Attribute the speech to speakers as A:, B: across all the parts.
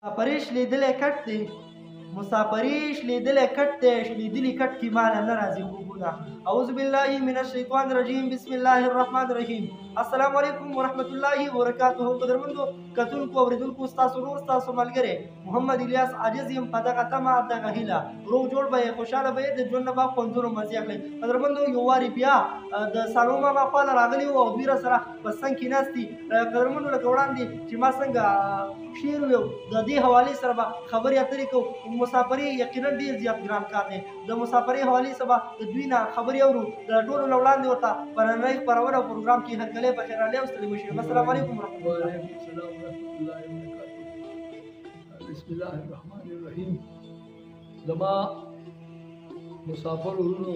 A: مسافري شلېدلی کټ دی، مسافري شلېدلی کټ دی، شلېدلي کټ کې ماله نه راځي خوبونه. اعوذ بالله من الشیطان الرجیم، بسم الله الرحمن الرحیم. السلام علیکم ورحمت الله وبرکاته. قدرمنو کتونکو اورېدونکو، ستاسو ورور ستاسو ملګری محمد الیاس عاجز یم په دغه تمه دغه هیله. روغ جوړ به یې، خوشحاله به یې، د ژوند نه به خوندونه مزې اخلئ. قدرمنو یو وارې بیا د سالو ماما خوا له راغلي وو او دوی راسره په څنګ کې ناست دي. قدرمنو لکه وړاندې چې ما څنګه شعر ویو، د دې حوالې سره به خبرې اترې کوو. مسافري یقینا ډېر زیات ګران کار دی. د مسافرۍ حوالې سره به د دوی نه خبرې اورو. د ټولو نه وړاندې ورته په نننۍ خپرونه او پروګرام کې هرکلی بخیر علي او ستړي مه شئ. السلام علیکم ورحمت الله.
B: وعلیکم السلام ورحمت الله وبرکاته. بسم الله الرحمن الرحیم. زما مسافر ورونو،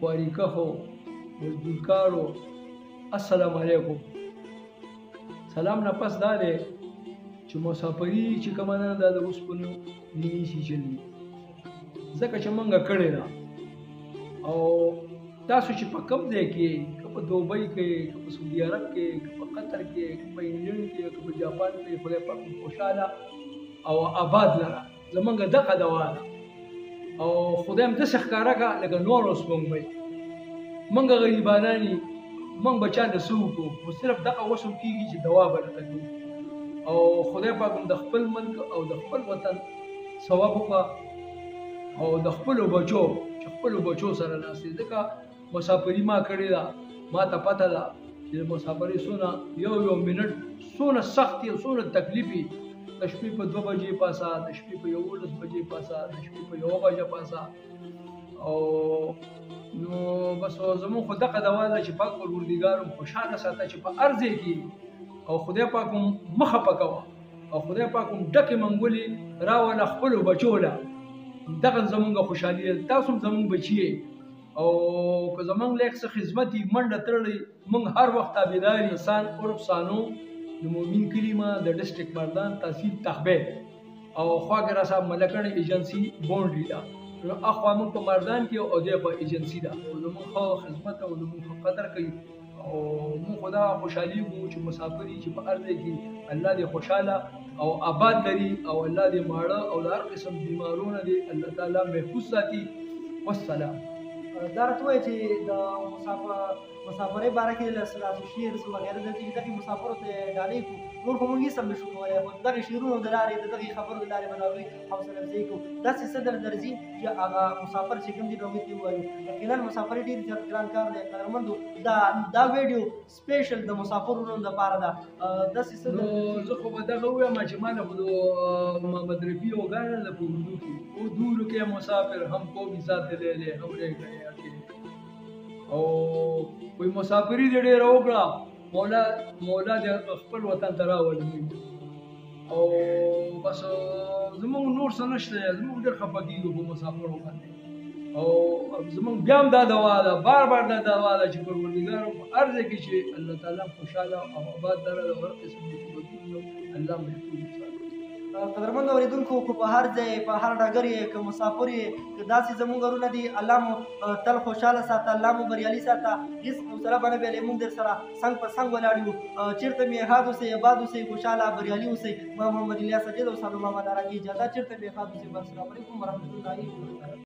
B: واریکخو، مزدورکارو، السلام علیکم. سلام نه پس دا دی چې مسافري چې کومه ده دا د اوسپنو نینې شي چلي، ځکه چې موږ کړې ده. او تاسو چې په کوم ځای کې، که په دوبۍ کې، که په سعودي عرب کې، که په قطر کې، که په انګلند کې، که په جاپان کې، خدای پاک مو خوشحاله او آباد لره. زموږ دغه دوا ده او خدای هم داسې ښکاره کړه لکه نور اوس موږ موږ غریبانان یو، موږ به چا نه څه وکړو، خو صرف دغه وس هم کېږي چې دوا به راته کوو. او خدای پاک هم د خپل ملک او د خپل وطن ثواب وکړه او د خپلو بچو چې خپلو بچو سره ناست دي. ځکه مسافري ما کړې ده، ما ته پته ده چې د مسافرۍ څونه یو منټ څونه سخت او څونه تکلیف وي. د شپې په 2 بجې پاسه، د شپې په 11 بجې پاسه، د شپې په 1 بجه پاسه. او نو بس زموږ خو دغه دوا ده چې پاک پروردګار هم خوشحاله ساته چې په هر ځای کې، او خدای پاک هم مه خفه کوه، او خدای پاک هم ډکې منګولې راوله خپلو بچو له. دغه زمونږ خوشحالي ده. تاسو هم زمونږ بچي یې، او که زمونږ لیک څه خدمت یې منډه تړلی، موږ هر وخت تابعدار یو. انسان عرف سانو د مومین کلیمه د ډسټرک مردان تحصیل تخبه او خواږه را صاحب ملکړ ایجنسی بونډري ده. نو اخوا موږ په مردان کې او دغه ایجنسی ده. زموږ خو خدمت او زموږ قدر کوي. او موږ خدا خوشحالي وو چې مسافري چې په هر ځای کې الله دې خوشحاله او آباد لري، او الله دې ماړه او د هر قسم بیمارونه دې الله تعالی محفوظ ساتي. والسلام.
A: دا راته وایي چې د مسافرۍ باره کې له ستاسو شعر څه وغیره دلته چې دغې مسافرو ته ډالۍ کړو. نور خو موږ هېڅ هم نشو کولی، خو د دغې شعرونو د لارې، د دغې خبرو د لارې به د هغوی حوصله افزایي کوو. داسې څه درځي چې هغه مسافر چې کوم دي نو هغوی ته ووایو. یقینا مسافري ډېر زیات ګران کار دی. قدرمندو دا ویډیو سپیشل د مسافرونو دپاره ده. داسې څه
B: زه خو به دغه ووایم چې ما نه خو د محمد رفیع وګڼله ده په اردو کې، او دور کے مسافر ہم کو بھی ساتھ لے لے ہم رہ گئے اکیلے. او کوئی مسافري دې ډېره وکړه، مولا دې خپل وطن ته راولي. او بس زموږ نور څه نشته، زموږ ډېر خفه کېږو په مسافرو باندې. او زموږ بیا هم دا دوا ده، بار دا دوا ده چې پروردګار په هر ځای کې چې الله تعالی خوشحاله او آباد لره، د هر قسم مصیبتونو الله محفوظ وساتي.
A: قدرمند اورېدونکو، که په هر ځای، په هر ډګر یې، که مسافر یې، که داسې زموږ غرونه دي، الله مو تل خوشحاله ساته، الله مو بریالي ساته. هېڅ حوصله به نه بېلوي. موږ در سره څنګ په څنګ ولاړ یو. چېرته مې ښاد اوسئ، آباد اوسئ، خوشحاله بریالي اوسئ. ما محمد الیاس عاجز او سالو ماما داره کې اجازه. چېرته مې ښاد اوسئ. السلام علیکم ورحمت الله وبرکاته.